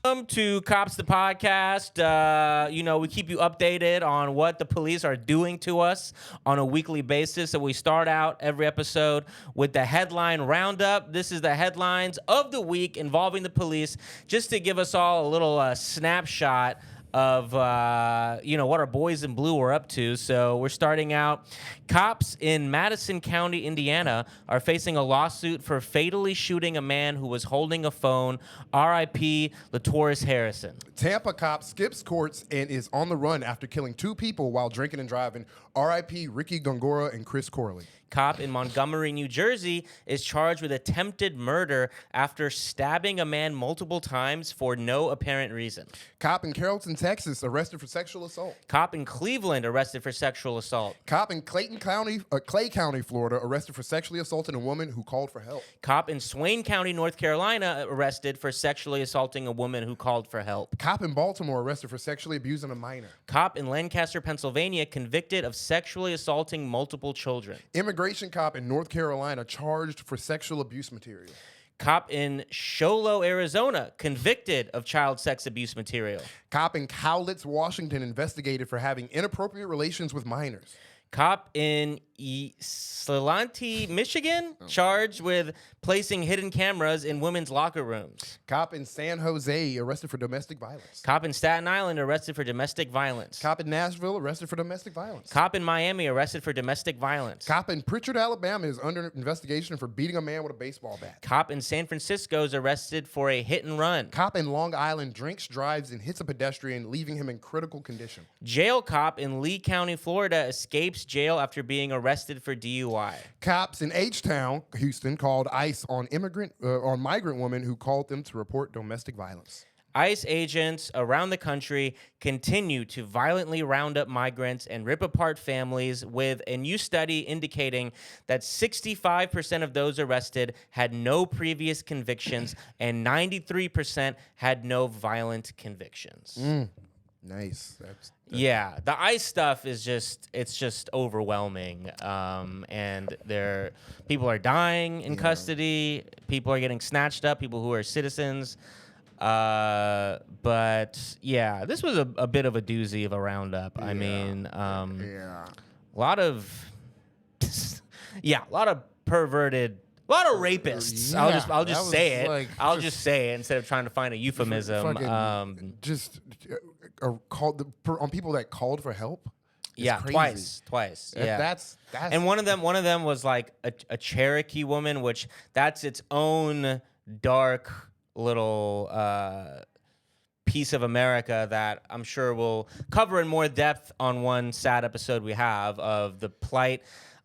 Welcome to KAWPS The Podcast. We keep you updated on what the police are doing to us on a weekly basis. So we start out every episode with the headline roundup. This is the headlines of the week involving the police, just to give us all a little snapshot of what our boys in blue are up to. So we're starting out. Cops in Madison County, Indiana, are facing a lawsuit for fatally shooting a man who was holding a phone. R.I.P. LaTaurus Harrison. Tampa cop skips courts and is on the run after killing 2 people while drinking and driving. R.I.P. Ricky Gongora and Chris Corley. Cop in Montgomery, New Jersey, is charged with attempted murder after stabbing a man multiple times for no apparent reason. Cop in Carrollton, Texas, arrested for sexual assault. Cop in Cleveland, arrested for sexual assault. Cop in Clay County, Florida, arrested for sexually assaulting a woman who called for help. Cop in Swain County, North Carolina, arrested for sexually assaulting a woman who called for help. Cop in Baltimore, arrested for sexually abusing a minor. Cop in Lancaster, Pennsylvania, convicted of sexually assaulting multiple children. Immigration cop in North Carolina, charged for sexual abuse material. Cop in Sholo, Arizona, convicted of child sex abuse material. Cop in Cowlitz, Washington, investigated for having inappropriate relations with minors. Cop in Ypsilanti, Michigan, charged with placing hidden cameras in women's locker rooms. Cop in San Jose, arrested for domestic violence. Cop in Staten Island, arrested for domestic violence. Cop in Nashville, arrested for domestic violence. Cop in Miami, arrested for domestic violence. Cop in Pritchard, Alabama, is under investigation for beating a man with a baseball bat. Cop in San Francisco is arrested for a hit and run. Cop in Long Island drinks, drives, and hits a pedestrian, leaving him in critical condition. Jail cop in Lee County, Florida, escapes jail after being arrested for DUI. Cops in H-Town, Houston, called ICE on migrant woman who called them to report domestic violence. ICE agents around the country continue to violently round up migrants and rip apart families, with a new study indicating that 65% of those arrested had no previous convictions and 93% had no violent convictions. Nice. Yeah, the ICE stuff is just overwhelming, and people are dying in custody, people are getting snatched up, people who are citizens, but yeah, this was a bit of a doozy of a roundup. I mean, a lot of perverted. A lot of rapists. Yeah, I'll just say it. like, I'll just say it instead of trying to find a euphemism. Called on people that called for help. Yeah, crazy. twice. Yeah, that's and one of them was like a Cherokee woman, which that's its own dark little piece of America that I'm sure we'll cover in more depth on one sad episode we have of the plight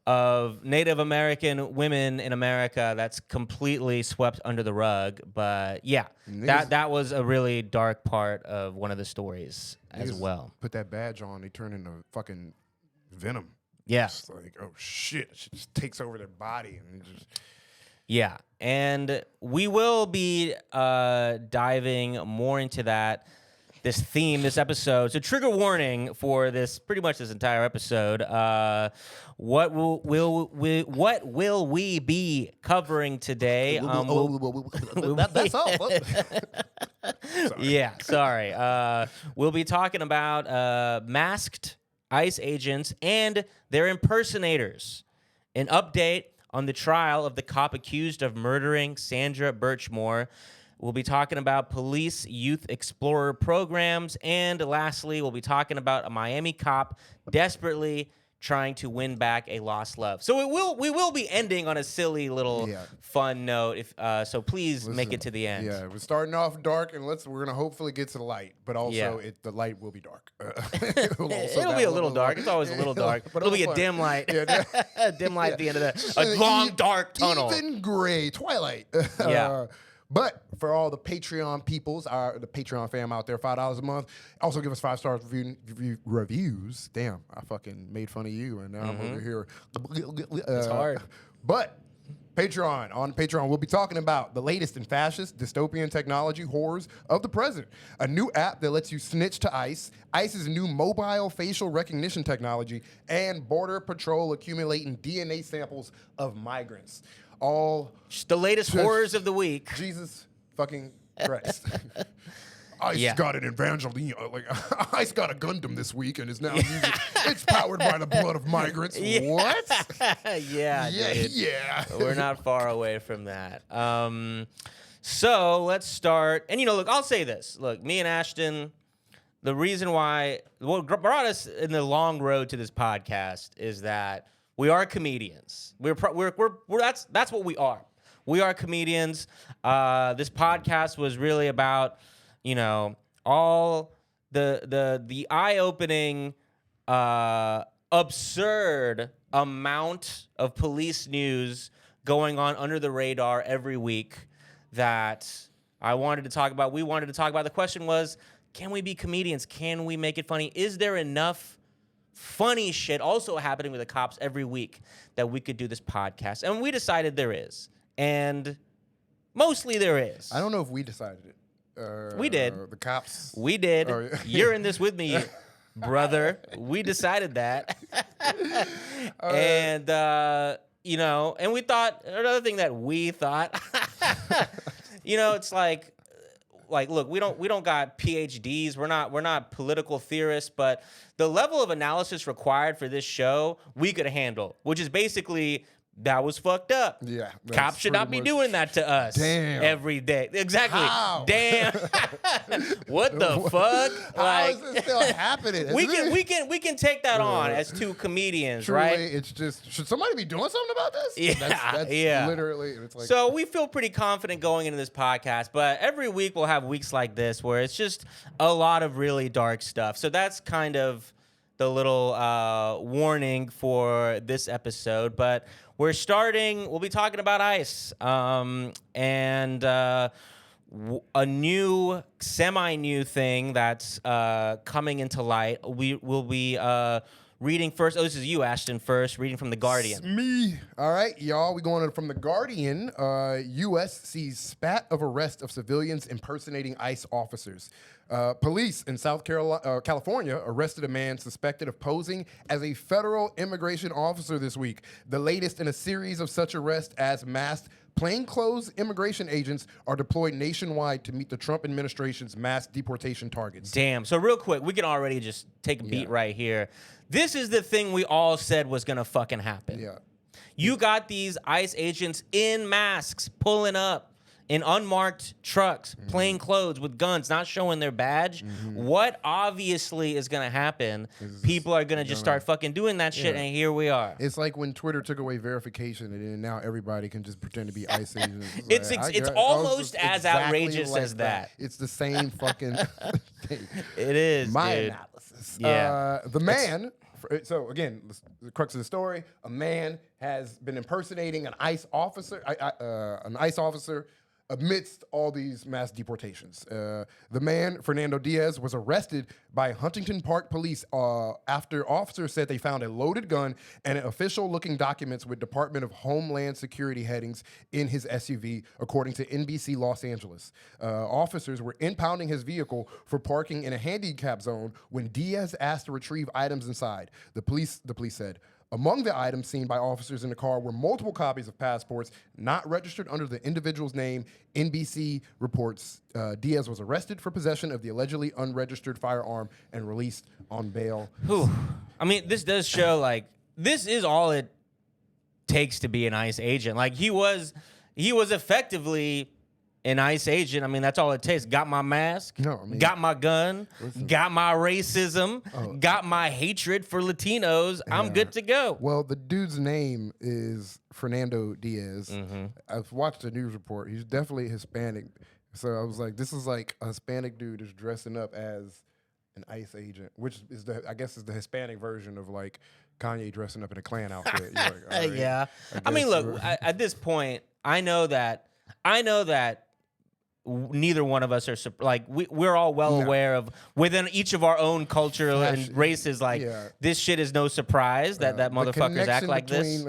of Native American women in America that's completely swept under the rug. But yeah, that was a really dark part of one of the stories as well. Put that badge on, they turn into fucking Venom. Yeah. It's like, oh shit, it just takes over their body. Yeah, and we will be diving more into this theme, this episode. So trigger warning for pretty much this entire episode. What will we be covering today? That's all. Yeah, sorry. We'll be talking about masked ICE agents and their impersonators. An update on the trial of the cop accused of murdering Sandra Birchmore. We'll be talking about police youth explorer programs. And lastly, we'll be talking about a Miami cop desperately trying to win back a lost love. So we will be ending on a silly little fun note. So please make it to the end. Yeah, we're starting off dark, and we're gonna hopefully get to the light. But also, the light will be dark. It'll be a little dark. It's always a little dark. It'll be a dim light. A dim light at the end of a long dark tunnel. Even gray twilight. Yeah. But for all the Patreon peoples, the Patreon fam out there, $5 a month. Also give us 5-star reviews. Damn, I fucking made fun of you, and now I'm over here. It's hard. But on Patreon, we'll be talking about the latest in fascist, dystopian technology horrors of the present. A new app that lets you snitch to ICE, ICE's new mobile facial recognition technology, and Border Patrol accumulating DNA samples of migrants. All just the latest horrors of the week. Jesus fucking Christ. ICE got an Evangeline, ICE got a Gundam this week and is now using it's powered by the blood of migrants. What? Yeah, dude. Yeah. We're not far away from that. So let's start. And, look, I'll say this. Look, me and Ashton, the reason why what brought us in the long road to this podcast is that we are comedians. We're that's what we are. We are comedians. This podcast was really about, all the eye-opening, absurd amount of police news going on under the radar every week that I wanted to talk about. We wanted to talk about. The question was, can we be comedians? Can we make it funny? Is there enough funny shit also happening with the cops every week that we could do this podcast? And we decided there is. And mostly there is. I don't know if we decided it. We did. The cops. We did. Oh, yeah. You're in this with me, brother. We decided that. And, and we thought, another thing that we thought, it's like, look, we don't got PhDs. We're not political theorists, but the level of analysis required for this show, we could handle, which is basically, that was fucked up. Yeah. Cops should not be doing that to us. Damn. Every day. Exactly. How? Damn. What the fuck? How is this still happening? we can take that on as two comedians, Truly, right? it's just, should somebody be doing something about this? Yeah, That's yeah. literally, it's like. So we feel pretty confident going into this podcast, but every week we'll have weeks like this where it's just a lot of really dark stuff. So that's kind of the little warning for this episode, but we'll be talking about ICE and a new, semi-new thing that's coming into light. We will be reading first. Oh, this is you, Ashton, first, reading from The Guardian. It's me. All right, y'all, we going from The Guardian. U.S. sees spat of arrest of civilians impersonating ICE officers. Police in South California arrested a man suspected of posing as a federal immigration officer this week, the latest in a series of such arrests as masked plainclothes immigration agents are deployed nationwide to meet the Trump administration's mass deportation targets. Damn. So real quick, we can already just take a beat right here. This is the thing we all said was going to fucking happen. Yeah. You got these ICE agents in masks pulling up in unmarked trucks, plain clothes with guns, not showing their badge. What obviously is going to happen? People are going to just start fucking doing that shit, and here we are. It's like when Twitter took away verification, and then now everybody can just pretend to be ICE agents. It's almost as outrageous like as that. It's the same fucking thing. It is, My dude. analysis. Yeah. The man... So again, the crux of the story: a man has been impersonating an ICE officer. Amidst all these mass deportations. The man, Fernando Diaz, was arrested by Huntington Park police after officers said they found a loaded gun and official-looking documents with Department of Homeland Security headings in his SUV, according to NBC Los Angeles. Officers were impounding his vehicle for parking in a handicap zone when Diaz asked to retrieve items inside. The police said. Among the items seen by officers in the car were multiple copies of passports not registered under the individual's name. NBC reports Diaz was arrested for possession of the allegedly unregistered firearm and released on bail. Whew. I mean, this does show, this is all it takes to be an ICE agent. He was effectively an ICE agent. I mean, that's all it takes. Got my mask, got my gun, got my racism, got my hatred for Latinos. I'm good to go. Well, the dude's name is Fernando Diaz. I've watched the news report. He's definitely Hispanic. So I was like, this is like a Hispanic dude is dressing up as an ICE agent, which is I guess is the Hispanic version of Kanye dressing up in a Klan outfit. You're like, all right, yeah. I mean, look, at this point, I know that neither one of us are we're all well aware of within each of our own culture and races. This shit is no surprise that motherfuckers act like this.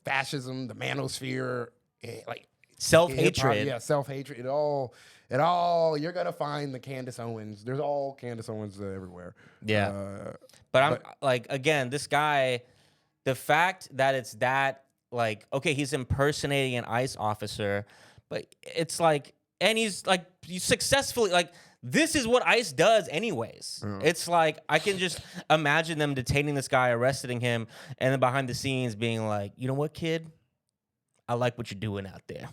Fascism, the manosphere, self-hatred. Self-hatred. It all. You're gonna find the Candace Owens. There's all Candace Owens everywhere. Yeah, but I'm again, this guy. The fact that it's that okay, he's impersonating an ICE officer. But it's and he's like, you successfully, like, this is what ICE does anyways. It's like, I can just imagine them detaining this guy, arresting him, and then behind the scenes being like, you know what, kid? I like what you're doing out there.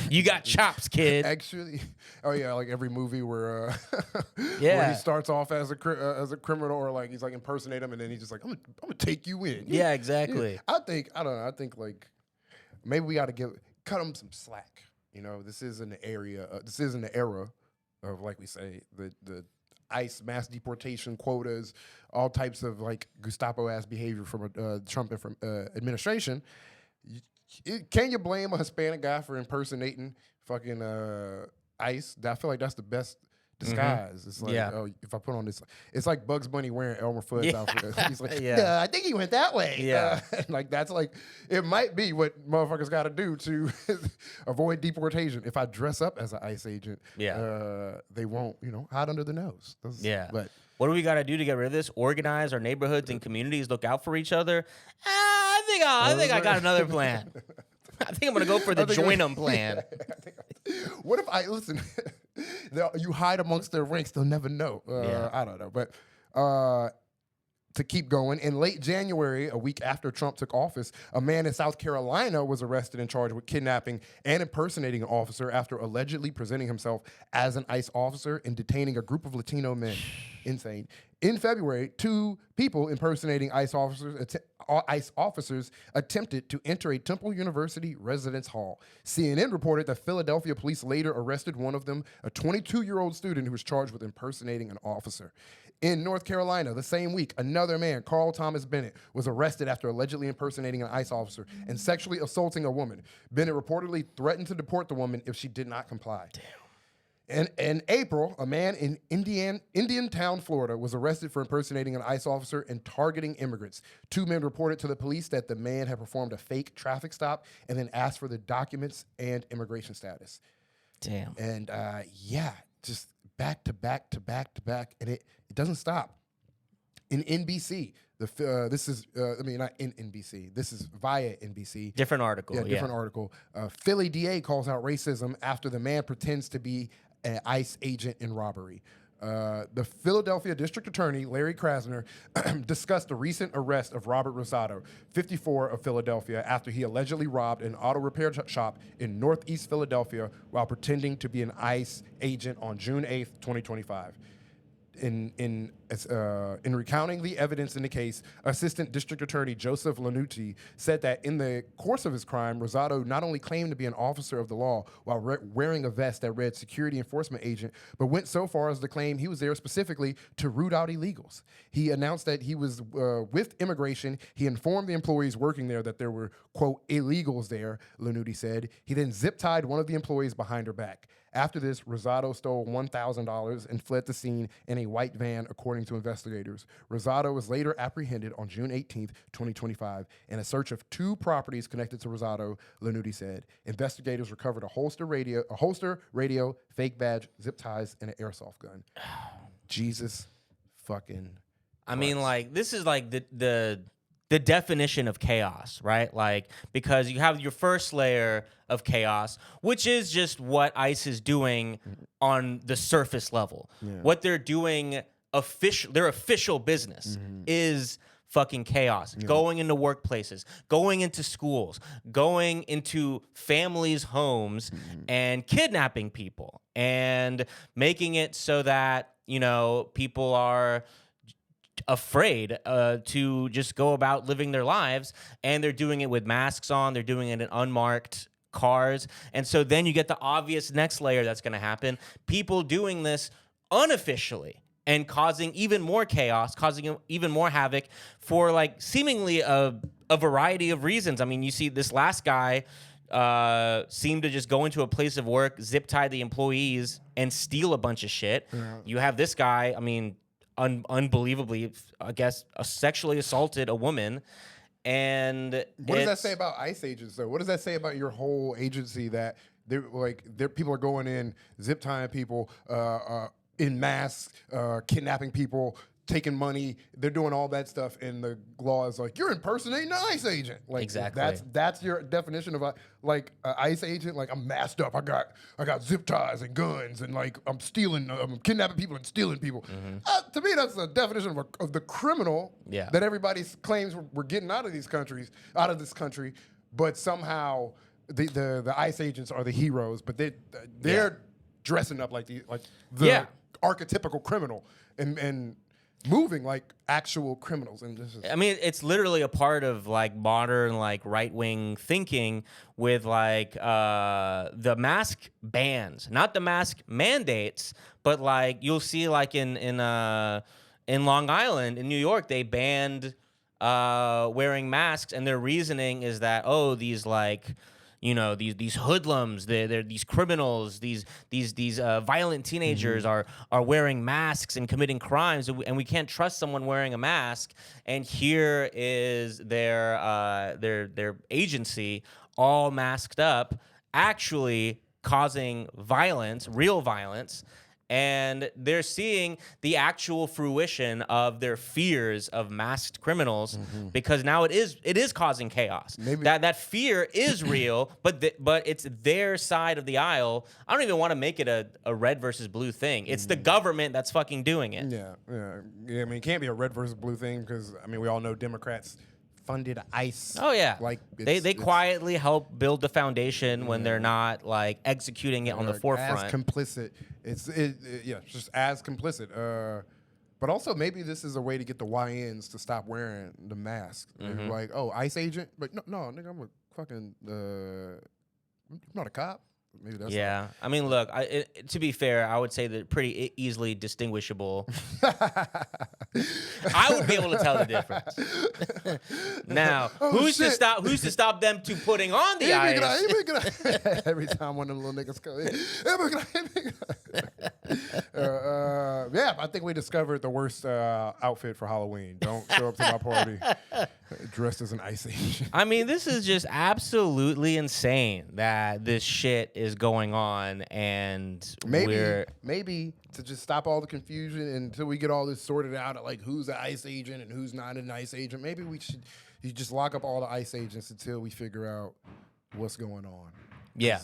You got chops, kid. Actually, like every movie where Yeah. where he starts off as a criminal, or like he's like impersonate him, and then he's just like, I'm gonna take you in. Yeah, exactly. I don't know. I think like maybe we got to cut him some slack. You know, this is an area. This is an era of, like we say, the ICE mass deportation quotas, all types of like Gestapo-ass behavior from Trump administration. Can you blame a Hispanic guy for impersonating fucking ICE? I feel like that's the best disguise. It's like, oh, if I put on this, it's like Bugs Bunny wearing Elmer Fudd's outfit. He's like, I think he went that way. Yeah. Like that's like, it might be what motherfuckers got to do to avoid deportation. If I dress up as an ICE agent, they won't, hide under the nose. But what do we got to do to get rid of this? Organize our neighborhoods and communities, look out for each other. I think I got another plan. I think I'm gonna go for the join 'em plan. What if listen? You hide amongst their ranks; they'll never know. I don't know, but to keep going, in late January, a week after Trump took office, a man in South Carolina was arrested and charged with kidnapping and impersonating an officer after allegedly presenting himself as an ICE officer and detaining a group of Latino men. Insane. In February, 2 people impersonating ICE officers attempted to enter a Temple University residence hall. CNN reported that Philadelphia police later arrested one of them, a 22-year-old student who was charged with impersonating an officer. In North Carolina, the same week, another man, Carl Thomas Bennett, was arrested after allegedly impersonating an ICE officer and sexually assaulting a woman. Bennett reportedly threatened to deport the woman if she did not comply. Damn. And in April, a man in Indiantown, Florida, was arrested for impersonating an ICE officer and targeting immigrants. 2 men reported to the police that the man had performed a fake traffic stop and then asked for the documents and immigration status. Damn. And just back to back to back to back, and it doesn't stop. In NBC, this is not in NBC. This is via NBC. Different article. Yeah, different article. Philly DA calls out racism after the man pretends to be an ICE agent in robbery. The Philadelphia District Attorney, Larry Krasner, discussed the recent arrest of Robert Rosado, 54, of Philadelphia, after he allegedly robbed an auto repair shop in Northeast Philadelphia while pretending to be an ICE agent on June 8th, 2025. In recounting the evidence in the case, Assistant District Attorney Joseph Lanucci said that in the course of his crime, Rosado not only claimed to be an officer of the law while wearing a vest that read security enforcement agent, but went so far as to claim he was there specifically to root out illegals. He announced that he was with immigration. He informed the employees working there that there were, quote, illegals there, Lanucci said. He then zip-tied one of the employees behind her back. After this, Rosado stole $1,000 and fled the scene in a white van, according to investigators. Rosado was later apprehended on June 18th, 2025, in a search of 2 properties connected to Rosado, Lanucci said. Investigators recovered a holster radio, fake badge, zip ties, and an airsoft gun. Jesus fucking I mean, like, this is like the definition of chaos, right? Like, because you have your first layer of chaos, which is just what ICE is doing on the surface level. Yeah. What they're doing, their official business is fucking chaos. Yeah. Going into workplaces, going into schools, going into families' homes, and kidnapping people, and making it so that, people are afraid to just go about living their lives, and they're doing it with masks on, they're doing it in unmarked cars. And so then you get the obvious next layer that's going to happen, people doing this unofficially and causing even more chaos, causing even more havoc for like seemingly a variety of reasons. I mean, you see this last guy seemed to just go into a place of work, zip tie the employees, and steal a bunch of shit. Yeah. You have this guy, I mean, unbelievably, I guess, sexually assaulted a woman. And what does that say about ICE agents, though? What does that say about your whole agency, that people are going in, zip tying people, in mass, kidnapping people, taking money. They're doing all that stuff, and the law is like, you're impersonating an ICE agent. Like, exactly. That's your definition of like an ICE agent. Like, I'm masked up. I got zip ties and guns, and like I'm kidnapping people and stealing people. To me, that's the definition of the criminal that everybody claims we're getting out of this country. But somehow the ICE agents are the heroes, but they're dressing up like the archetypical criminal and moving like actual criminals. And I mean, it's literally a part of like modern like right-wing thinking with like the mask bans, not the mask mandates, but like you'll see like in Long Island in New York, they banned wearing masks, and their reasoning is that these like, you know, these hoodlums, they're these criminals, these violent teenagers are wearing masks and committing crimes, and we can't trust someone wearing a mask. And here is their agency all masked up, actually causing violence, real violence. And they're seeing the actual fruition of their fears of masked criminals, because now it is causing chaos. Maybe that fear is real, but it's their side of the aisle. I don't even want to make it a red versus blue thing. It's the government that's fucking doing it. Yeah. I mean, it can't be a red versus blue thing, because I mean, we all know Democrats funded ICE. Oh yeah, like they quietly help build the foundation when they're not like executing it on the forefront. As complicit, it's just as complicit. But also maybe this is a way to get the YNs to stop wearing the mask. Like, ICE agent, but no, nigga, I'm a fucking I'm not a cop. Maybe that's I mean, look, to be fair, I would say that pretty easily distinguishable. I would be able to tell the difference. Now, who's to stop them to putting on the ice? Every time one of them little niggas come in. I think we discovered the worst outfit for Halloween. Don't show up to my party dressed as an ICE agent. I mean, this is just absolutely insane that this shit is going on, and maybe to just stop all the confusion until we get all this sorted out of like who's an ICE agent and who's not an ICE agent. Maybe you just lock up all the ICE agents until we figure out what's going on. Yeah.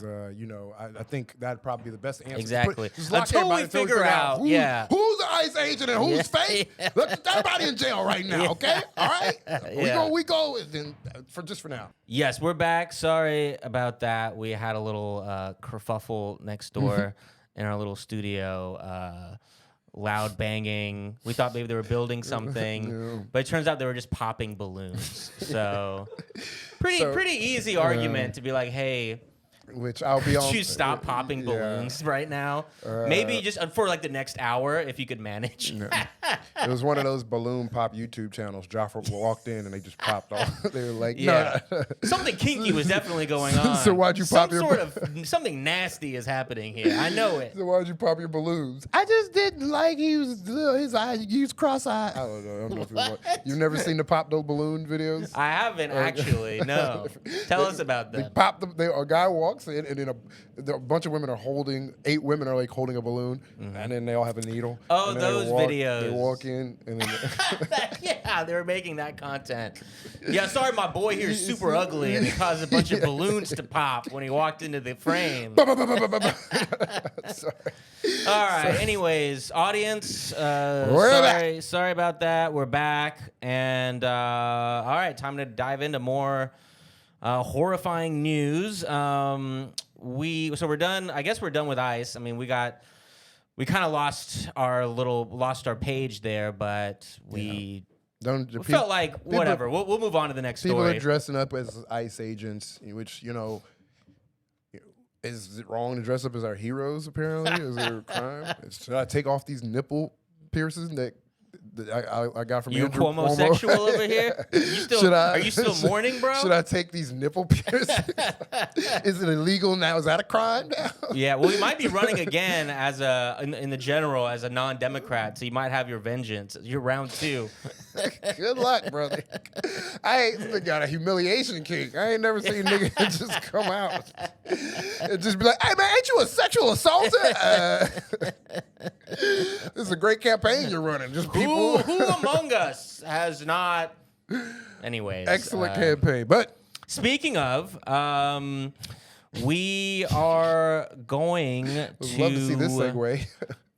I think that'd probably be the best answer. Exactly. Until we figure out who's the ICE agent and who's fake. Yeah. Look, everybody in jail right now, okay? All right? We go for now. Yes, we're back. Sorry about that. We had a little kerfuffle next door in our little studio. Loud banging. We thought maybe they were building something, but it turns out they were just popping balloons. So pretty easy argument to be like, hey, which I'll be on. You stop popping balloons right now. Maybe just for like the next hour, if you could manage. It was one of those balloon pop YouTube channels. Jaffa walked in and they just popped off. They were like, no. Something kinky was definitely going on. So why'd you pop your something nasty is happening here. I know it. So why'd you pop your balloons? I just didn't like his eyes. He used cross-eyed. I don't know if it was. You've never seen the pop those balloon videos? I haven't actually. No. Tell us about them. They pop them. A guy walks in, and then a bunch of women are holding. 8 women are like holding a balloon, and then they all have a needle. Oh, those videos. They walk in, and then yeah, they were making that content. Yeah, sorry, my boy here is super ugly, and he caused a bunch of balloons to pop when he walked into the frame. Sorry. All right. Anyways, audience, sorry about that. We're back, and all right, time to dive into more horrifying news. We're done. I guess we're done with ICE. I mean, we kind of lost our page there, but we felt like whatever. We'll move on to the next story. People are dressing up as ICE agents, which is it wrong to dress up as our heroes? Apparently, is there a crime? Should I take off these nipple piercings that I got from you Andrew homosexual over here? Are you still mourning, bro? Should I take these nipple piercings? Is it illegal now? Is that a crime now? Yeah, well, you might be running again in the general as a non-Democrat, so you might have your vengeance. You're round 2. Good luck, brother. I ain't got a humiliation kick. I ain't never seen nigga just come out and just be like, hey, man, ain't you a sexual assaulter? This is a great campaign you're running. Just people. Who among us has not? Anyways. Excellent campaign. But speaking of, we are going to love to see this segue.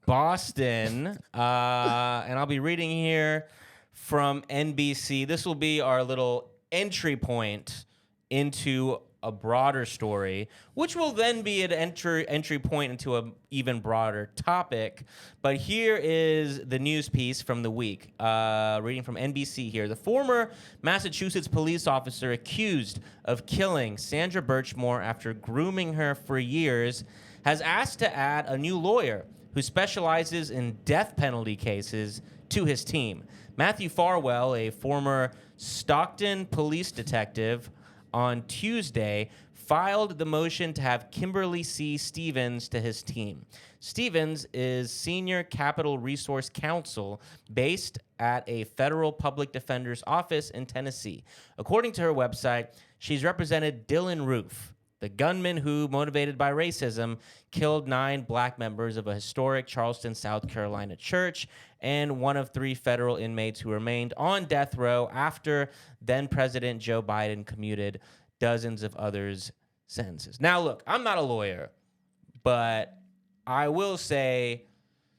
Boston, and I'll be reading here from NBC. This will be our little entry point into a broader story, which will then be an entry point into an even broader topic. But here is the news piece from the week. Reading from NBC here. The former Massachusetts police officer accused of killing Sandra Birchmore after grooming her for years has asked to add a new lawyer who specializes in death penalty cases to his team. Matthew Farwell, a former Stockton police detective, on Tuesday filed the motion to have Kimberly C. Stevens to his team. Stevens is Senior Capital Resource Counsel based at a federal public defender's office in Tennessee. According to her website, she's represented Dylan Roof, the gunman who, motivated by racism, killed 9 black members of a historic Charleston, South Carolina church and one of 3 federal inmates who remained on death row after then-President Joe Biden commuted dozens of others' sentences. Now, look, I'm not a lawyer, but I will say,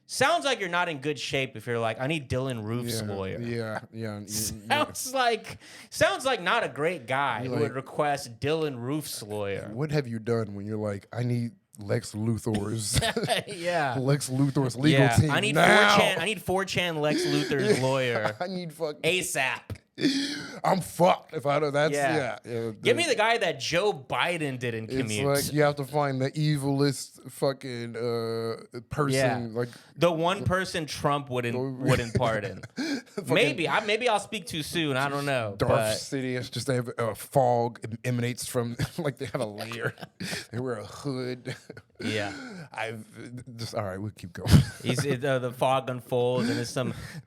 sounds like you're not in good shape if you're like, I need Dylan Roof's lawyer. Yeah. Sounds like not a great guy who would request Dylan Roof's lawyer. What have you done when you're like, I need Lex Luthor's Lex Luthor's legal team I need now. 4chan Lex Luthor's lawyer. I need fucking ASAP. I'm fucked if I don't. That's Give me the guy that Joe Biden didn't commute. It's like you have to find the evilest fucking person, like the one person Trump wouldn't pardon. Maybe I'll speak too soon. I don't know. Darth Sidious, just they have fog emanates from like they have a layer. They wear a hood. Yeah. All right, we'll keep going. The fog unfolds and there's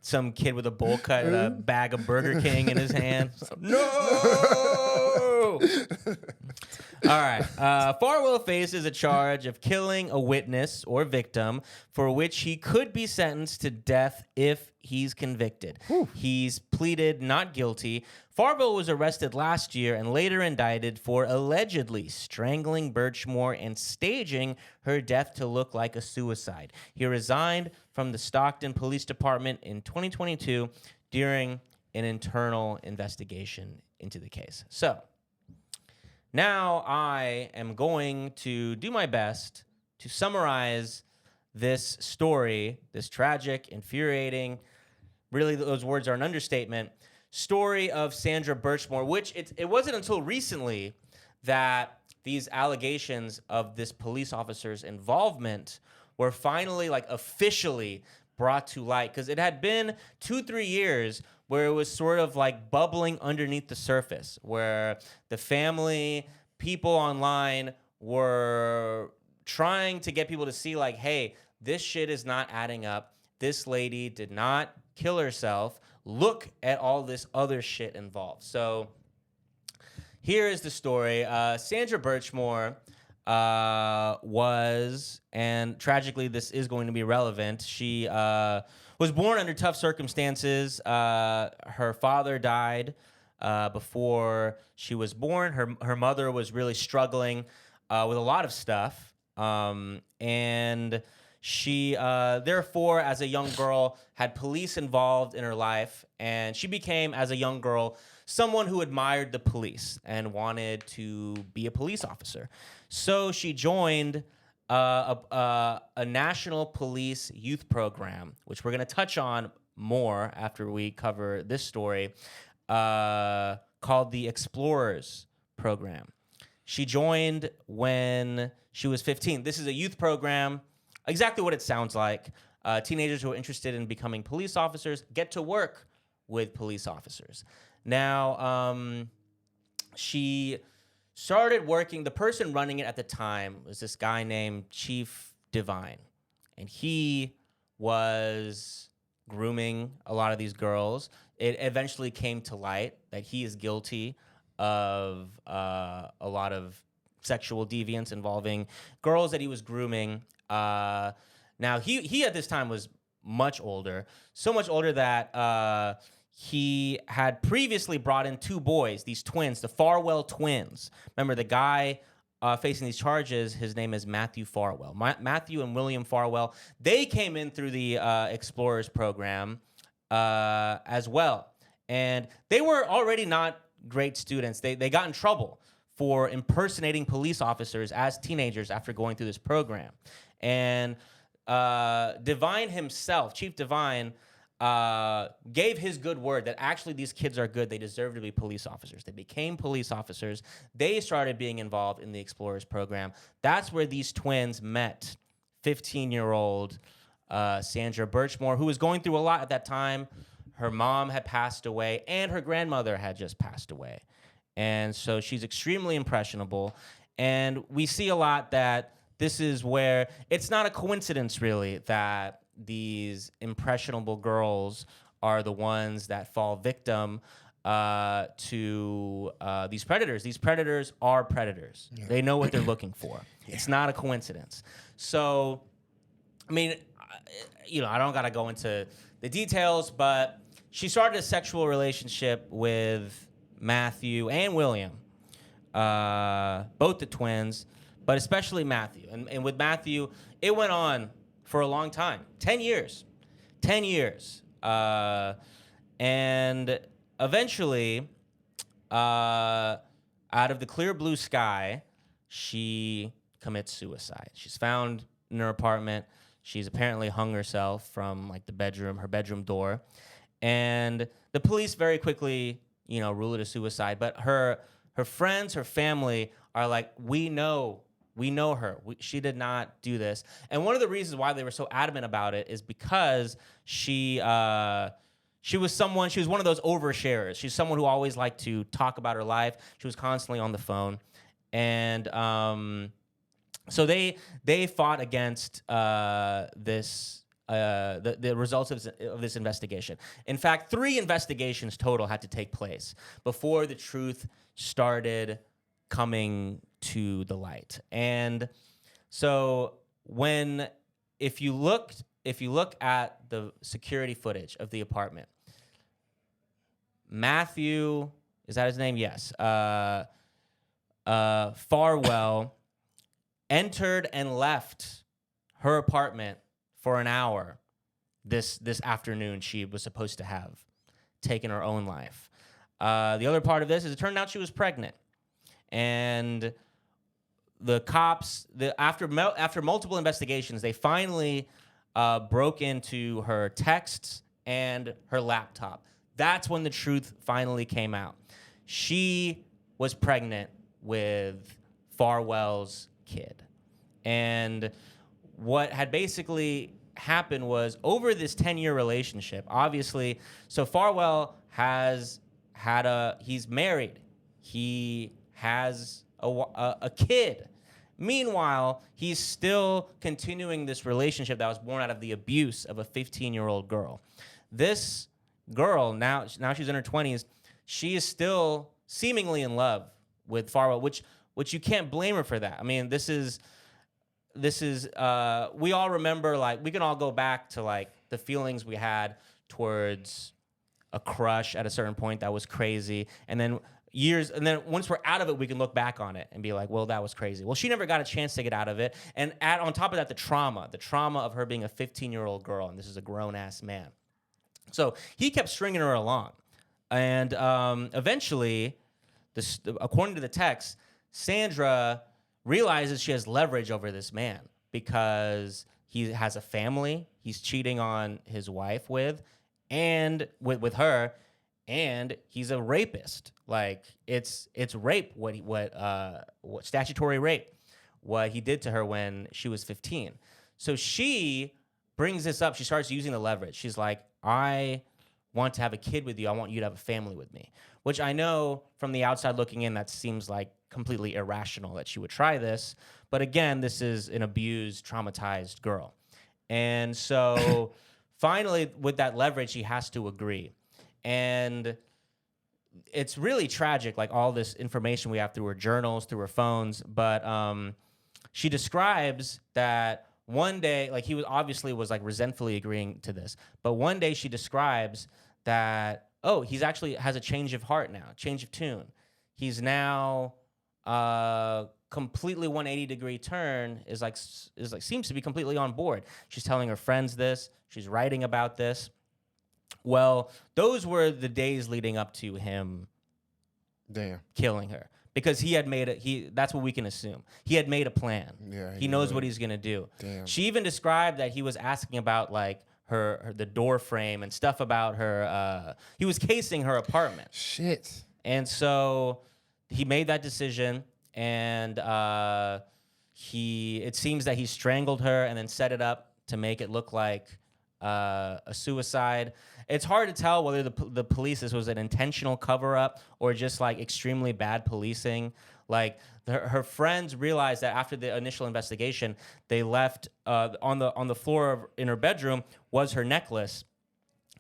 some kid with a bowl cut and a bag of Burger King in his hand. No! All right. Farwell faces a charge of killing a witness or victim for which he could be sentenced to death if he's convicted. Whew. He's pleaded not guilty. Farwell was arrested last year and later indicted for allegedly strangling Birchmore and staging her death to look like a suicide. He resigned from the Stockton Police Department in 2022 during an internal investigation into the case. So, now I am going to do my best to summarize this story, this tragic, infuriating, really those words are an understatement, story of Sandra Birchmore, which it wasn't until recently that these allegations of this police officer's involvement were finally officially brought to light, because it had been 2-3 years where it was sort of like bubbling underneath the surface, where the family, people online were trying to get people to see hey, this shit is not adding up. This lady did not kill herself. Look at all this other shit involved. So here is the story. Sandra Birchmore was, and tragically this is going to be relevant, she was born under tough circumstances. Her father died before she was born. Her mother was really struggling with a lot of stuff. And she, therefore, as a young girl, had police involved in her life. And she became, as a young girl, someone who admired the police and wanted to be a police officer. So she joined a national police youth program, which we're going to touch on more after we cover this story, called the Explorers Program. She joined when she was 15. This is a youth program, exactly what it sounds like. Teenagers who are interested in becoming police officers get to work with police officers. Now, she started working. The person running it at the time was this guy named Chief Divine. And he was grooming a lot of these girls. It eventually came to light that he is guilty of a lot of sexual deviance involving girls that he was grooming. Now, he at this time was much older, so much older that he had previously brought in 2 boys, these twins, the Farwell twins. Remember, the guy facing these charges, his name is Matthew Farwell. Matthew and William Farwell, they came in through the Explorers program as well. And they were already not great students. They got in trouble for impersonating police officers as teenagers after going through this program. And Devine himself, Chief Devine, gave his good word that actually these kids are good. They deserve to be police officers. They became police officers. They started being involved in the Explorers program. That's where these twins met 15-year-old Sandra Birchmore, who was going through a lot at that time. Her mom had passed away, and her grandmother had just passed away. And so she's extremely impressionable. And we see a lot that this is where it's not a coincidence, really, that these impressionable girls are the ones that fall victim to these predators. These predators are predators. Yeah. They know what they're looking for. Yeah. It's not a coincidence. So, I mean, I don't got to go into the details, but she started a sexual relationship with Matthew and William, both the twins, but especially Matthew. And with Matthew, it went on for a long time, 10 years. 10 years. And eventually, out of the clear blue sky, she commits suicide. She's found in her apartment. She's apparently hung herself from her bedroom door. And the police very quickly, rule it a suicide. But her friends, her family are like, we know her. She did not do this. And one of the reasons why they were so adamant about it is because she was one of those oversharers. She's someone who always liked to talk about her life. She was constantly on the phone. And so they fought against this. The results of this investigation. In fact, 3 investigations total had to take place before the truth started coming to the light. And so if you look at the security footage of the apartment, Matthew, is that his name? Yes. Farwell entered and left her apartment for an hour this afternoon. She was supposed to have taken her own life. The other part of this is it turned out she was pregnant. And the cops, after multiple investigations, they finally broke into her texts and her laptop. That's when the truth finally came out. She was pregnant with Farwell's kid. And what had basically happened was over this 10-year relationship, obviously, so Farwell he's married. He has a kid. Meanwhile, he's still continuing this relationship that was born out of the abuse of a 15-year-old girl. This girl, now she's in her 20s, she is still seemingly in love with Farwell, which you can't blame her for that. I mean, this is we all remember, we can all go back to the feelings we had towards a crush at a certain point that was crazy, and then once we're out of it, we can look back on it and be like, well, that was crazy. Well, she never got a chance to get out of it, and on top of that, the trauma of her being a 15-year-old girl, and this is a grown-ass man. So he kept stringing her along, and eventually, according to the text, Sandra realizes she has leverage over this man because he has a family he's cheating on his wife with her, and he's a rapist. It's rape, what statutory rape, what he did to her when she was 15. So she brings this up. She starts using the leverage. She's like, I want to have a kid with you. I want you to have a family with me, which I know from the outside looking in, that seems like completely irrational that she would try this. But again, this is an abused, traumatized girl. And so finally, with that leverage, he has to agree. And it's really tragic, like all this information we have through her journals, through her phones. But she describes that one day, like he was obviously was like resentfully agreeing to this. But one day she describes that, oh, he's actually has a change of heart now, change of tune. He's now completely 180-degree turn, is like seems to be completely on board. She's telling her friends this. She's writing about this. Well, those were the days leading up to him killing her, because he had made that's what we can assume. He had made a plan. Yeah, he knows what he's gonna do. Damn. She even described that he was asking about like the door frame and stuff about her. He was casing her apartment. Shit. And so he made that decision, and it seems that he strangled her and then set it up to make it look like a suicide. It's hard to tell whether the police, this was an intentional cover-up or just like extremely bad policing. Like her friends realized that after the initial investigation, they left on the floor in her bedroom was her necklace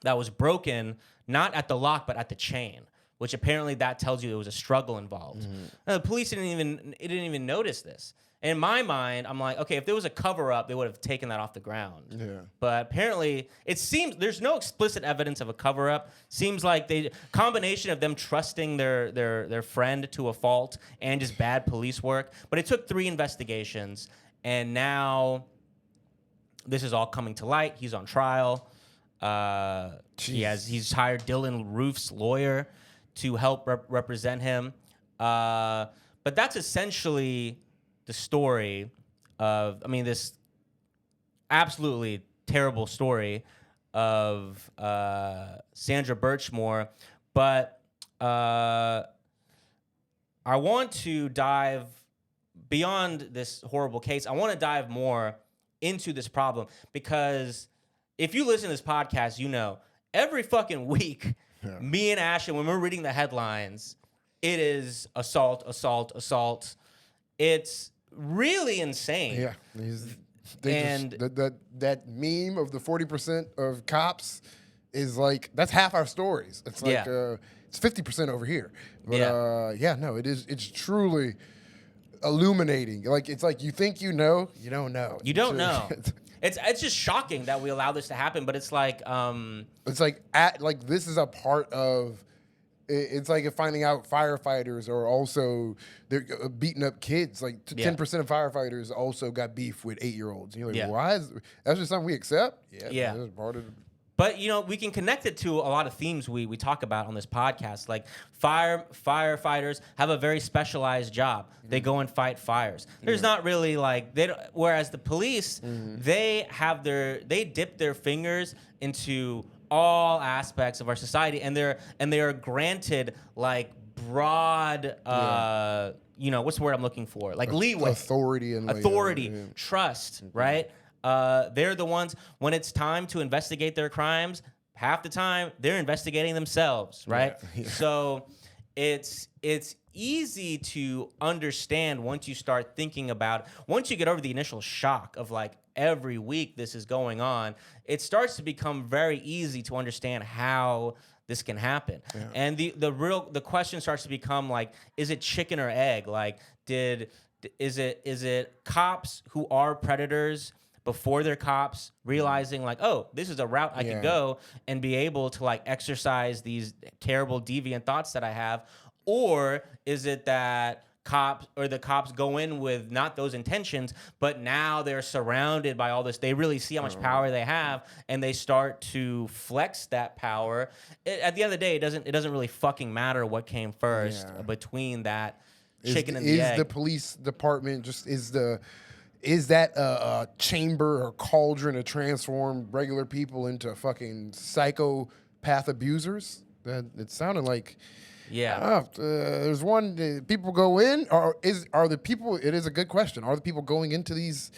that was broken, not at the lock but at the chain, which apparently that tells you there was a struggle involved. The police didn't even notice this. In my mind, I'm like, okay, if there was a cover-up, they would have taken that off the ground. Yeah. But apparently, it seems there's no explicit evidence of a cover-up. Seems like combination of them trusting their friend to a fault and just bad police work. But it took 3 investigations, and now this is all coming to light. He's on trial. He's hired Dylan Roof's lawyer to help represent him. But that's essentially the story of, this absolutely terrible story of Sandra Birchmore. But I want to dive beyond this horrible case. I want to dive more into this problem, because if you listen to this podcast, you know, every fucking week, me and Ashton, when we're reading the headlines, it is assault, assault, assault. It's really insane. Yeah. That meme of the 40% of cops is like, that's half our stories. It's like it's 50% over here. But it's truly illuminating. Like, it's like you think you know, you don't know. You don't know. It's just shocking that we allow this to happen, but it's like this is a part of. It's like finding out firefighters are also they're beating up kids. Like 10% of firefighters also got beef with 8-year-olds. And you're like, why is that's just something we accept? Yeah. That's part of. But we can connect it to a lot of themes we talk about on this podcast. Like firefighters have a very specialized job. They go and fight fires. There's not really like whereas the police, they dip their fingers into all aspects of our society, and they are granted like broad what's the word I'm looking for? Like leeway, authority, trust, right? They're the ones, when it's time to investigate their crimes, half the time they're investigating themselves, right? Yeah. So it's easy to understand once you start thinking about, once you get over the initial shock of like every week this is going on, it starts to become very easy to understand how this can happen. Yeah. And the question starts to become like, is it chicken or egg? Like, is it cops who are predators before they're cops, realizing like, oh, this is a route I could go and be able to like exercise these terrible deviant thoughts that I have? Or is it that the cops go in with not those intentions, but now they're surrounded by all this. They really see how much power they have, and they start to flex that power. At the end of the day, it doesn't really fucking matter what came first between that chicken and the egg. Is the police department is that a chamber or cauldron to transform regular people into fucking psychopath abusers? It sounded like. Yeah, there's one. People go in, are the people? It is a good question. Are the people going into these?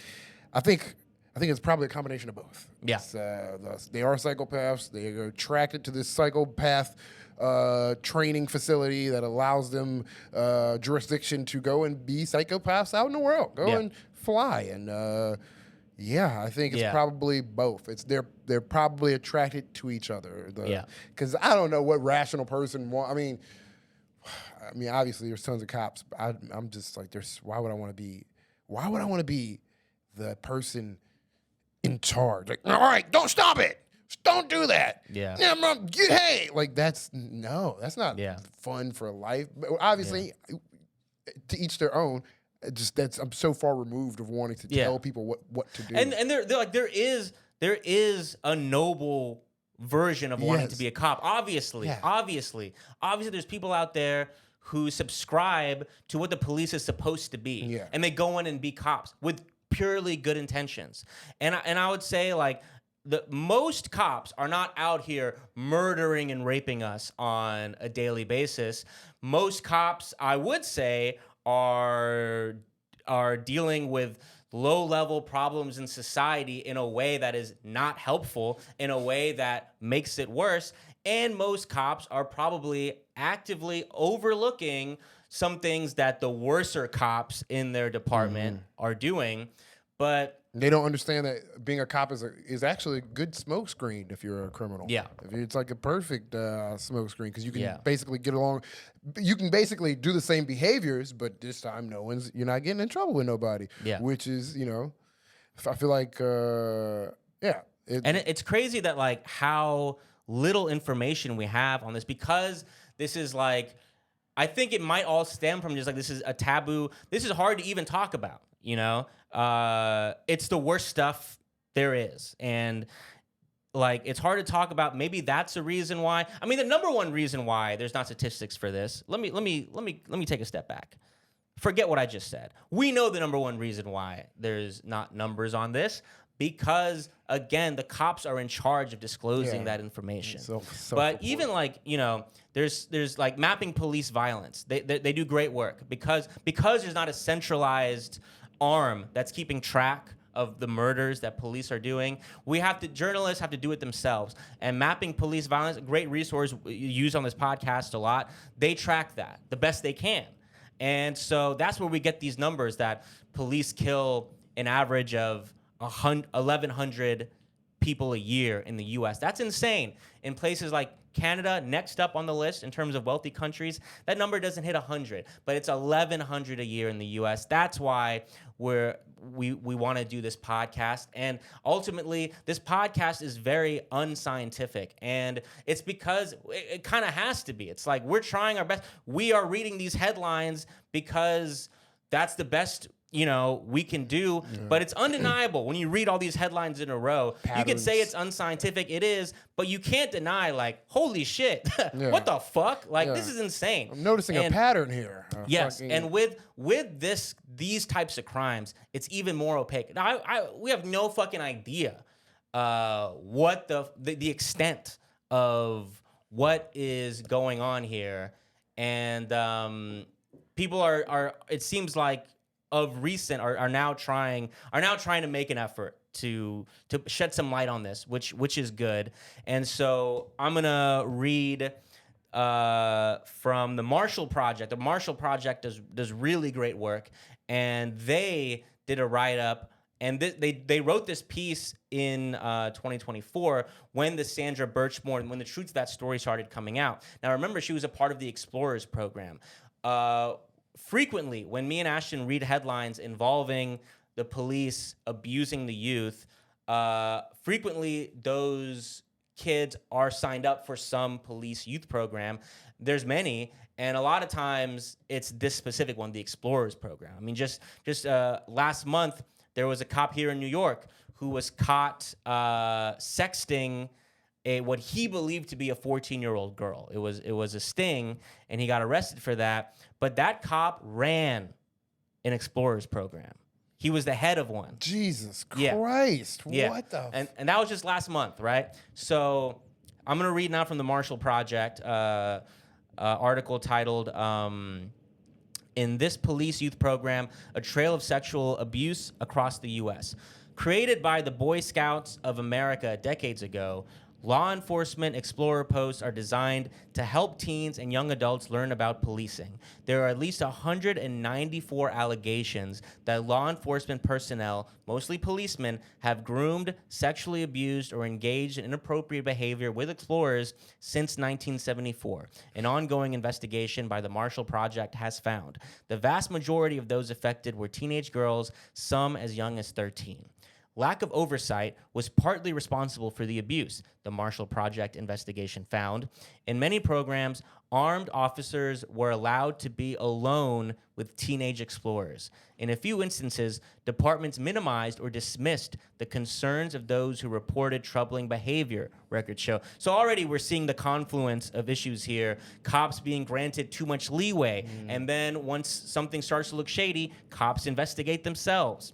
I think it's probably a combination of both. Yeah, they are psychopaths. They are attracted to this psychopath training facility that allows them jurisdiction to go and be psychopaths out in the world. Go and fly and Yeah, I think it's probably both. It's they're probably attracted to each other. Because I don't know what rational person I mean, obviously there's tons of cops. But I'm just like, why would I want to be the person in charge? Like, all right, don't stop it. Don't do that. Yeah. Hey, like that's not fun for life. But obviously, to each their own. I'm so far removed of wanting to tell people what to do. And they're like, there is a noble version of wanting to be a cop. Obviously, there's people out there who subscribe to what the police is supposed to be, and they go in and be cops with purely good intentions. And I would say, like, most cops are not out here murdering and raping us on a daily basis. Most cops, I would say, are dealing with low-level problems in society in a way that is not helpful, in a way that makes it worse. And most cops are probably actively overlooking some things that the worser cops in their department are doing. But they don't understand that being a cop is actually a good smoke screen if you're a criminal. Yeah. It's like a perfect smoke screen because you can basically get along. You can basically do the same behaviors, but this time you're not getting in trouble with nobody. Yeah. Which is, I feel like, it's crazy that, like, how little information we have on this, because this is like, I think it might all stem from just like, this is a taboo. This is hard to even talk about, it's the worst stuff there is. And like, it's hard to talk about. Maybe that's a reason why. I mean, the number one reason why there's not statistics for this. Let me take a step back. Forget what I just said. We know the number one reason why there's not numbers on this, because again, the cops are in charge of disclosing that information. So but even like, there's like mapping police violence. They do great work because there's not a centralized arm that's keeping track of the murders that police are doing. Journalists have to do it themselves. And mapping police violence, a great resource used on this podcast a lot. They track that the best they can. And so that's where we get these numbers that police kill an average of 1,100 people a year in the U.S. That's insane. In places like Canada, next up on the list in terms of wealthy countries, that number doesn't hit 100, but it's 1,100 a year in the U.S. That's why we want to do this podcast. And ultimately, this podcast is very unscientific. And it's because it kind of has to be. It's like we're trying our best. We are reading these headlines because that's the best we can do, but it's undeniable when you read all these headlines in a row. Patterns. You can say it's unscientific, it is, but you can't deny, like, holy shit, what the fuck? Like, this is insane. I'm noticing a pattern here. Yes, and with these types of crimes, it's even more opaque. Now, we have no fucking idea what the extent of what is going on here, and people are it seems like, of recent are now trying to make an effort to shed some light on this, which is good. And so I'm gonna read from the Marshall Project. The Marshall Project does really great work, and they did a write-up, and they wrote this piece in 2024 when the Sandra Birchmore, when the truth of that story started coming out. Now remember, she was a part of the Explorers program. Frequently, when me and Ashton read headlines involving the police abusing the youth, frequently those kids are signed up for some police youth program. There's many, and a lot of times it's this specific one, the Explorers program. I mean, just last month, there was a cop here in New York who was caught sexting what he believed to be a 14-year-old girl. It was a sting, and he got arrested for that. But that cop ran an Explorers program. He was the head of one. Jesus Christ. Yeah. What the? And that was just last month, right? So I'm going to read now from the Marshall Project, article titled, In This Police Youth Program, A Trail of Sexual Abuse Across the U.S. Created by the Boy Scouts of America decades ago, Law enforcement explorer posts are designed to help teens and young adults learn about policing. There are at least 194 allegations that law enforcement personnel, mostly policemen, have groomed, sexually abused, or engaged in inappropriate behavior with explorers since 1974. An ongoing investigation by the Marshall Project has found the vast majority of those affected were teenage girls, some as young as 13. Lack of oversight was partly responsible for the abuse, the Marshall Project investigation found. In many programs, armed officers were allowed to be alone with teenage explorers. In a few instances, departments minimized or dismissed the concerns of those who reported troubling behavior, records show. So already we're seeing the confluence of issues here, cops being granted too much leeway, and then once something starts to look shady, cops investigate themselves.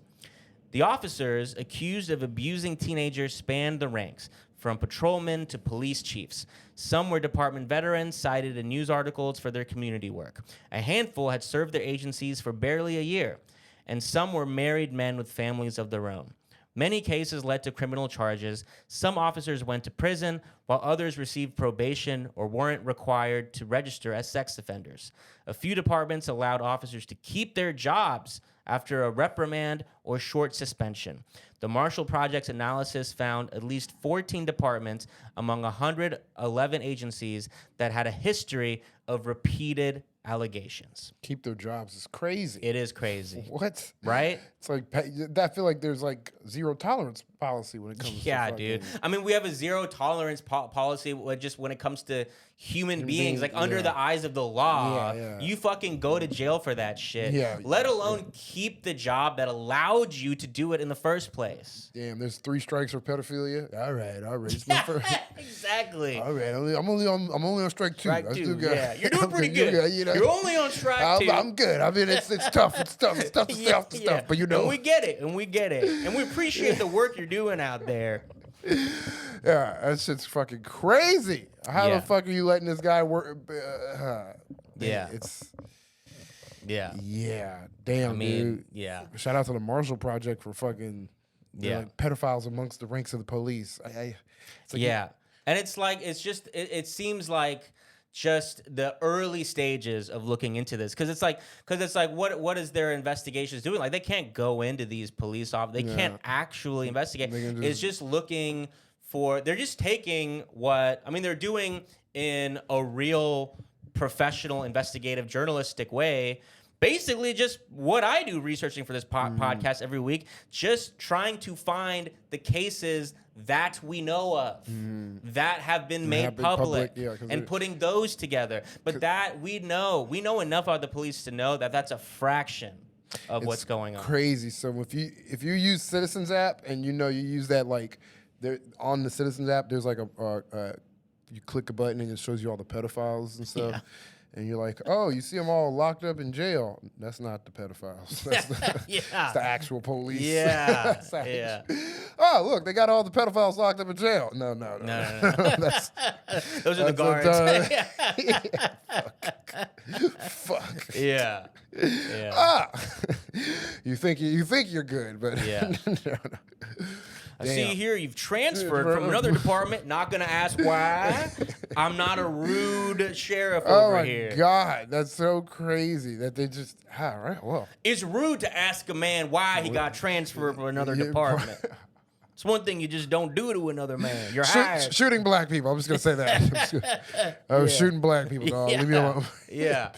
The officers accused of abusing teenagers spanned the ranks, from patrolmen to police chiefs. Some were department veterans cited in news articles for their community work. A handful had served their agencies for barely a year, and some were married men with families of their own. Many cases led to criminal charges. Some officers went to prison, while others received probation or weren't required to register as sex offenders. A few departments allowed officers to keep their jobs after a reprimand or short suspension. The Marshall Project's analysis found at least 14 departments among 111 agencies that had a history of repeated allegations. Keep their jobs is crazy. It is crazy. What? Right? It's like, I feel like there's like zero tolerance policy when it comes to Yeah, fucking, dude. I mean, we have a zero tolerance policy just when it comes to human beings, like under the eyes of the law. Yeah. You fucking go to jail for that shit. Yeah. Let alone keep the job that allowed you to do it in the first place. Damn, there's 3 strikes for pedophilia. All right. It's my first. Exactly. All right, I'm only on strike 2. Strike I still 2, got- yeah. You're doing pretty You good. know, You're only on strike 2. I'm good. I mean, it's tough. It's tough. Yeah. But you know, And we get it. And we appreciate the work you're doing out there. yeah, that shit's fucking crazy. How Yeah. the fuck are you letting this guy work? Yeah. It's Yeah. Damn, I mean, dude. yeah. Shout out to the Marshall Project for fucking like pedophiles amongst the ranks of the police. It's like, Yeah. And it's like, it seems like just the early stages of looking into this. Cause it's like, what is their investigations doing? Like, they can't go into these police officers. They can't actually investigate. It's just looking for, they're just taking they're doing in a real professional investigative journalistic way. Basically, just what I do researching for this podcast every week, just trying to find the cases that we know of that have been made public and putting those together. But that we know enough about the police to know that that's a fraction of what's going on. Crazy. So if you use Citizens app and you use that, like, there on the Citizens app, there's like you click a button and it shows you all the pedophiles and stuff. Yeah. And you're like, oh, you see them all locked up in jail. That's not the pedophiles. That's the actual police. Yeah. Yeah. Oh, look, they got all the pedophiles locked up in jail. No. Those are the guards. Fuck. Yeah. You think you're good, but Yeah. no. I see here you've transferred from another department. Not gonna ask why. I'm not a rude sheriff over here. Oh my God, that's so crazy that they just. All right, well, It's rude to ask a man why he got transferred from another department. It's one thing you just don't do to another man. You're hired. Shooting black people. I'm just gonna say that. I was shooting black people, dog. Leave me alone. Yeah.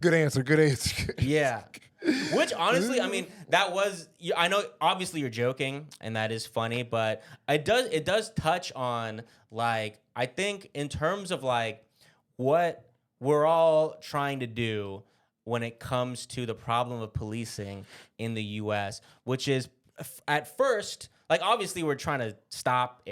Good answer. Yeah. Which, honestly, I mean, that was, I know, obviously you're joking, and that is funny, but it does touch on, like, I think in terms of, like, what we're all trying to do when it comes to the problem of policing in the U.S., which is, at first, like, obviously we're trying to stop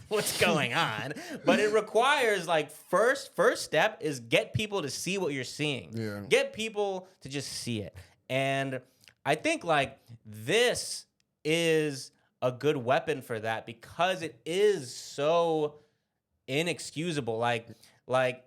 what's going on, but it requires, like, first step is get people to see what you're seeing. Yeah. Get people to just see it. And I think, like, this is a good weapon for that because it is so inexcusable. Like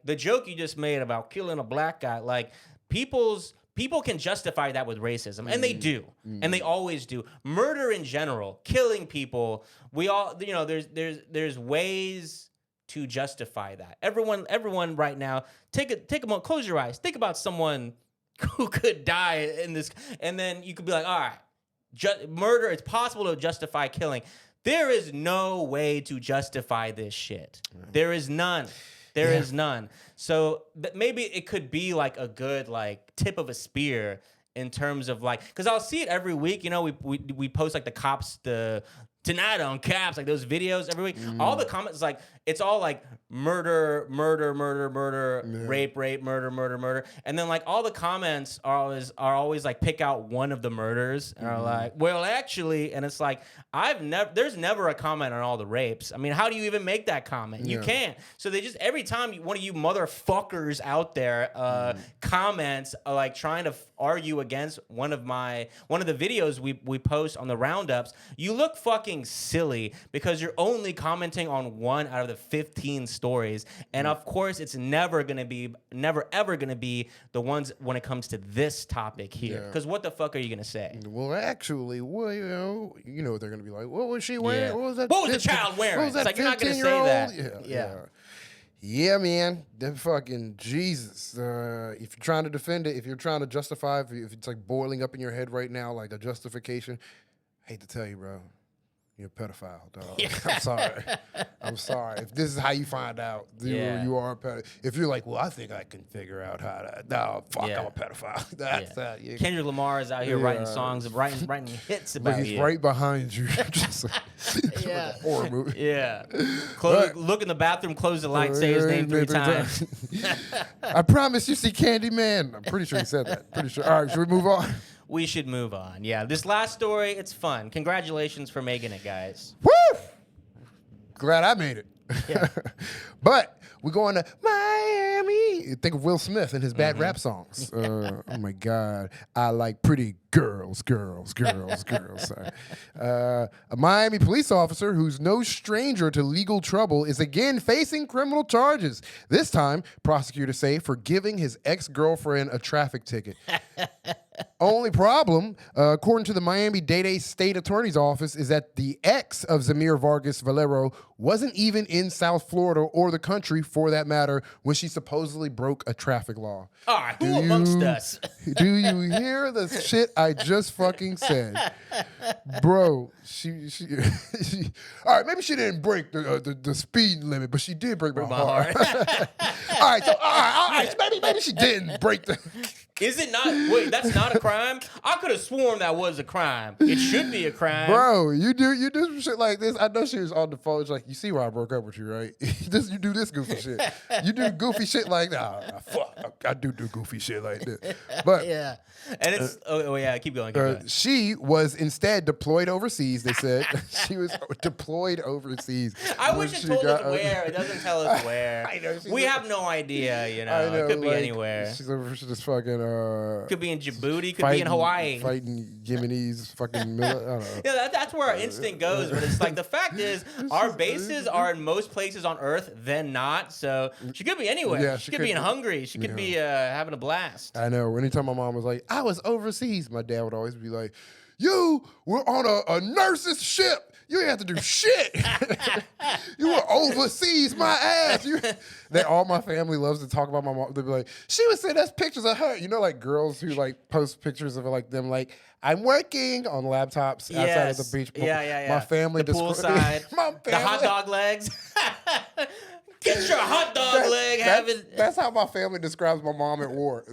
the joke you just made about killing a black guy, like, people's people can justify that with racism, and they do, and they always do. Murder in general, killing people, we all, you know, there's ways to justify that. Everyone right now, take a moment, close your eyes, think about someone who could die in this, and then you could be like, all right, murder, it's possible to justify killing. There is no way to justify this shit. There is none. There is none. So maybe it could be like a good like tip of a spear in terms of like, because I'll see it every week. You know, we post like the KAWPS tonight on KAWPS, like those videos every week. All the comments, like, it's all like murder, rape, murder. And then like all the comments are always like pick out one of the murders and are like, well, actually, and it's like, there's never a comment on all the rapes. I mean, how do you even make that comment? You can't. So they just, every time one of you motherfuckers out there comments like trying to argue against one of the videos we post on the roundups, you look fucking silly because you're only commenting on one out of the 15 stories. And of course, it's never ever gonna be the ones when it comes to this topic here. Because what the fuck are you gonna say? Well, actually, well, you know, they're gonna be like, what was she wearing? Yeah. What was that? What was the child wearing? What was that? It's like, you're not gonna say that. Yeah, man. That fucking Jesus. If you're trying to defend it, if you're trying to justify, if it's like boiling up in your head right now, like the justification, I hate to tell you, bro, you're a pedophile, dog. I'm sorry. If this is how you find out you are a pedophile. If you're like, well, I think I can figure out how to. No, fuck, I'm a pedophile. That's that. Yeah. Kendrick Lamar is out here writing songs, writing hits about you. He's right behind you. Just like a horror movie. Yeah. Look in the bathroom, close the light, say his name 3 times. I promise you see Candyman. I'm pretty sure he said that. Pretty sure. All right, should we move on? We should move on. Yeah, this last story, it's fun. Congratulations for making it, guys. Woo! Glad I made it. Yeah. But we're going to Miami. Think of Will Smith and his bad rap songs. Oh, my God. I like pretty girls. A Miami police officer who's no stranger to legal trouble is again facing criminal charges. This time, prosecutors say, for giving his ex-girlfriend a traffic ticket. Only problem, according to the Miami-Dade State Attorney's Office, is that the ex of Zamir Vargas Valero wasn't even in South Florida or the country, for that matter, when she supposedly broke a traffic law. All right, who amongst us? Do you hear the shit I just fucking said? Bro, she all right, maybe she didn't break the speed limit, but she did break my heart. All right, so maybe she didn't break the... Is it not? Wait, that's not a crime? I could have sworn that was a crime. It should be a crime. Bro, you do some shit like this. I know she was on the phone. She's like, you see why I broke up with you, right? You do this goofy shit. You do goofy shit like that. Fuck, I do goofy shit like this. But yeah. And it's, keep going. She was instead deployed overseas, they said. She was deployed overseas. I wish it told us where. It doesn't tell us where. I know. We have no idea, you know. It could be anywhere. She's just fucking... could be in Djibouti, could be in Hawaii. Fighting Yemenis, fucking... I don't know. Yeah, that's where our instinct goes. But it's like, the fact is, our bases are in most places on Earth than not. So she could be anywhere. Yeah, she could be in Hungary. She could be having a blast. I know. Anytime my mom was like, I was overseas, my dad would always be like, you were on a nurse's ship. You didn't have to do shit. You were overseas, my ass. All my family loves to talk about my mom. They'll be like, she would send us pictures of her. You know, like girls who like post pictures of like them, like, I'm working on laptops outside of the beach. Yeah. My family, the poolside, the hot dog legs. Get your hot dog leg. That's how my family describes my mom at war.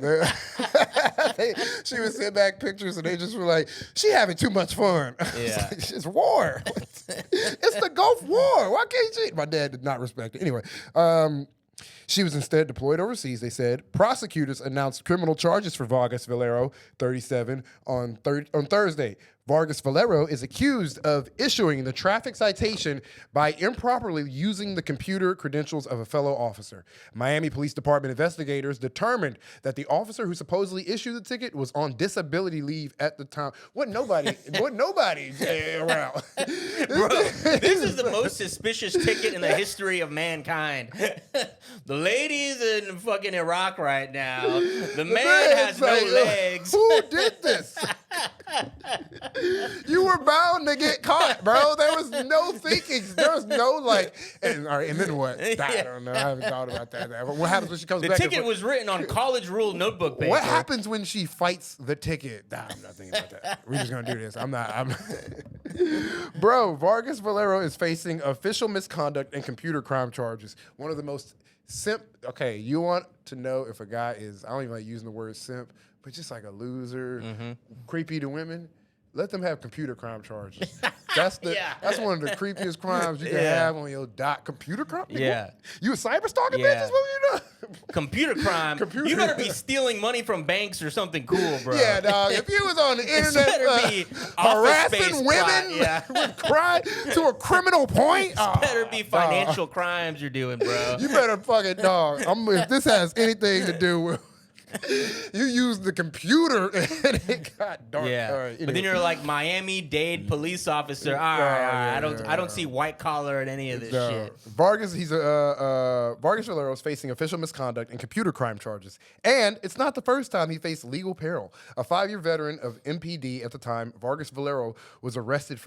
She would send back pictures and they just were like, she having too much fun. Yeah. It's war. It's the Gulf War. Why can't she? My dad did not respect it. Anyway, she was instead deployed overseas, they said. Prosecutors announced criminal charges for Vargas Valero, 37, on Thursday. Vargas Valero is accused of issuing the traffic citation by improperly using the computer credentials of a fellow officer. Miami Police Department investigators determined that the officer who supposedly issued the ticket was on disability leave at the time. Wasn't nobody around. Bro, this is the most suspicious ticket in the history of mankind. The lady's in fucking Iraq right now. The man has no legs. Who did this? You were bound to get caught, bro. There was no thinking. There was no like. And, all right, and then what? I don't know. I haven't thought about that. What happens when she comes back? The ticket was written on college rule notebook paper. What happens when she fights the ticket? Nah, I'm not thinking about that. We're just gonna do this. Bro, Vargas Valero is facing official misconduct and computer crime charges. One of the most okay, you want to know if a guy is, I don't even like using the word simp, but just like a loser, creepy to women, let them have computer crime charges. That's one of the creepiest crimes you can have on your computer crime. Yeah. You a cyber stalker, bitch? That's what you know. Computer crime. You better be stealing money from banks or something cool, bro. Yeah, dog. If you was on the internet harassing women with crime to a criminal point, better be financial crimes you're doing, bro. You better fucking dog. If this has anything to do with you use the computer and it got dark. Yeah, all right, anyway. But then you're like Miami-Dade police officer. All right. I don't see white collar in any of this shit. Vargas, Vargas Valero is facing official misconduct and computer crime charges, and it's not the first time he faced legal peril. A 5-year veteran of MPD at the time, Vargas Valero was arrested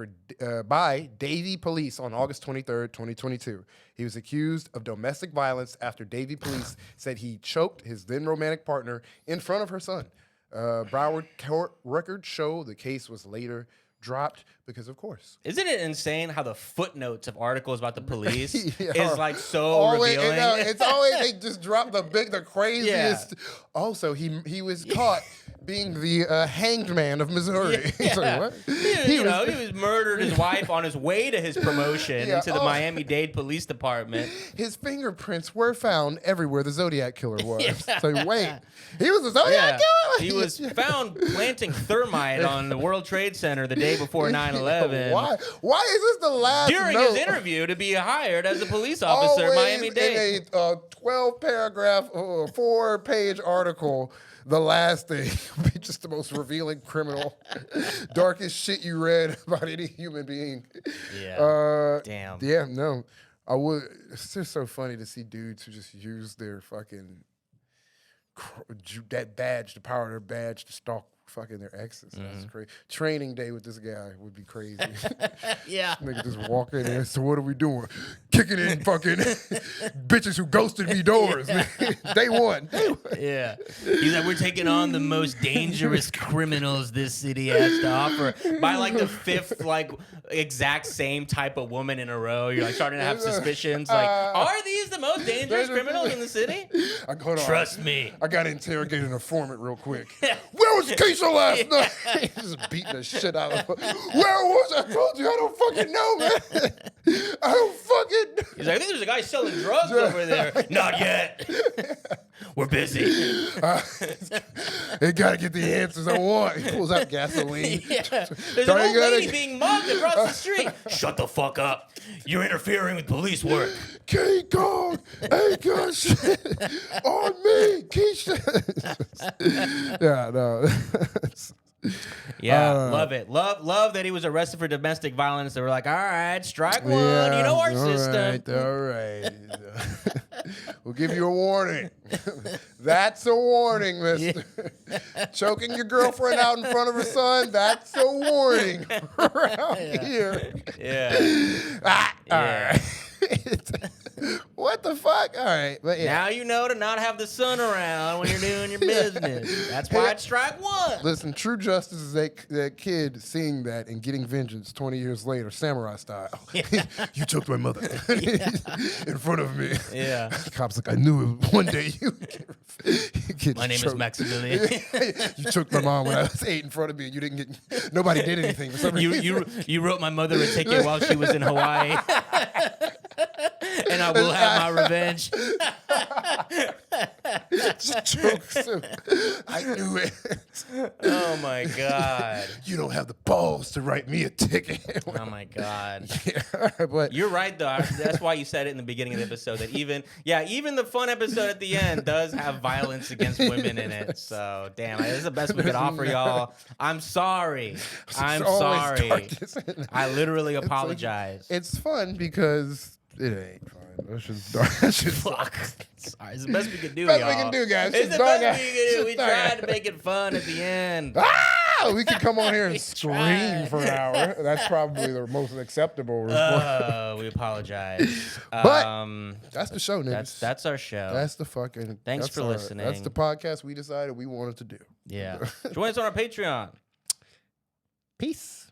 by Davie Police on August 23rd, 2022. He was accused of domestic violence after Davie Police said he choked his then romantic partner in front of her son. Broward court records show the case was later dropped because, of course. Isn't it insane how the footnotes of articles about the police is like so revealing? It's always they just drop the craziest. Yeah. Also, he was caught being the hanged man of Missouri. Yeah. So what? He was murdered his wife on his way to his promotion into the Miami-Dade Police Department. His fingerprints were found everywhere the Zodiac Killer was. So wait, he was a Zodiac killer? He was found planting thermite on the World Trade Center the day before 9/11. Why is this the last During his interview to be hired as a police officer at Miami-Dade. In a 12-paragraph, 4-page article, the last thing be just the most revealing criminal, darkest shit you read about any human being. Yeah. Damn. Yeah, no. I would. It's just so funny to see dudes who just use their fucking that badge, the power of their badge to stalk fucking their exes. That's crazy. Training day with this guy would be crazy. Yeah. Nigga just walk in there. So what are we doing? Kicking in fucking bitches who ghosted me doors. Day one. Yeah. He's like, we're taking on the most dangerous criminals this city has to offer. By like the 5th, like exact same type of woman in a row, you're like starting to have suspicions. Like, are these the most dangerous criminals in the city? Trust me. I got to interrogate an informant real quick. Where was Keisha last night? Just beating the shit out of her. Where was I? I told you I don't fucking know, man. I don't fucking know. He's like, I think there's a guy selling drugs over there. Not yet. We're busy. They gotta get the answers I want. He pulls out gasoline. There's an old lady being mugged across the street. Shut the fuck up. You're interfering with police work. King Kong ain't got shit on me. Keisha. Yeah, no. Yeah, love it. Love that he was arrested for domestic violence. They were like, all right, strike one. Yeah, you know our system. All right. We'll give you a warning. That's a warning, mister. Choking your girlfriend out in front of her son, that's a warning around here. Yeah. All right. What the fuck? All right. But yeah. Now you know to not have the sun around when you're doing your business. That's why it's strike one. Listen, true justice is that kid seeing that and getting vengeance 20 years later, samurai style. Yeah. You choked my mother in front of me. Yeah. The cop's like, I knew one day you get my name is Maximilian. You choked my mom when I was 8 in front of me and you didn't get, nobody did anything. For some reason. You wrote my mother a ticket while she was in Hawaii. And I will have my revenge. Jokes. I knew it. Oh my God. You don't have the balls to write me a ticket. Oh my God. Yeah, but You're right though. That's why you said it in the beginning of the episode that even the fun episode at the end does have violence against women in it. So damn, this is the best we could offer y'all. I'm sorry. I'm sorry. I literally apologize. It's fun because it ain't fun. It's just dark. It's just Fuck. Sorry, it's the best we can do, best y'all. we can do, guys. It's the dark best we can do. We dark tried to make it fun at the end. We can come on here and We scream tried. for an hour. That's probably the most acceptable response. We apologize. But that's the show, niggas. That's our show. That's the fucking. Thanks that's for listening. That's the podcast we decided we wanted to do. Yeah. Join us on our Patreon. Peace.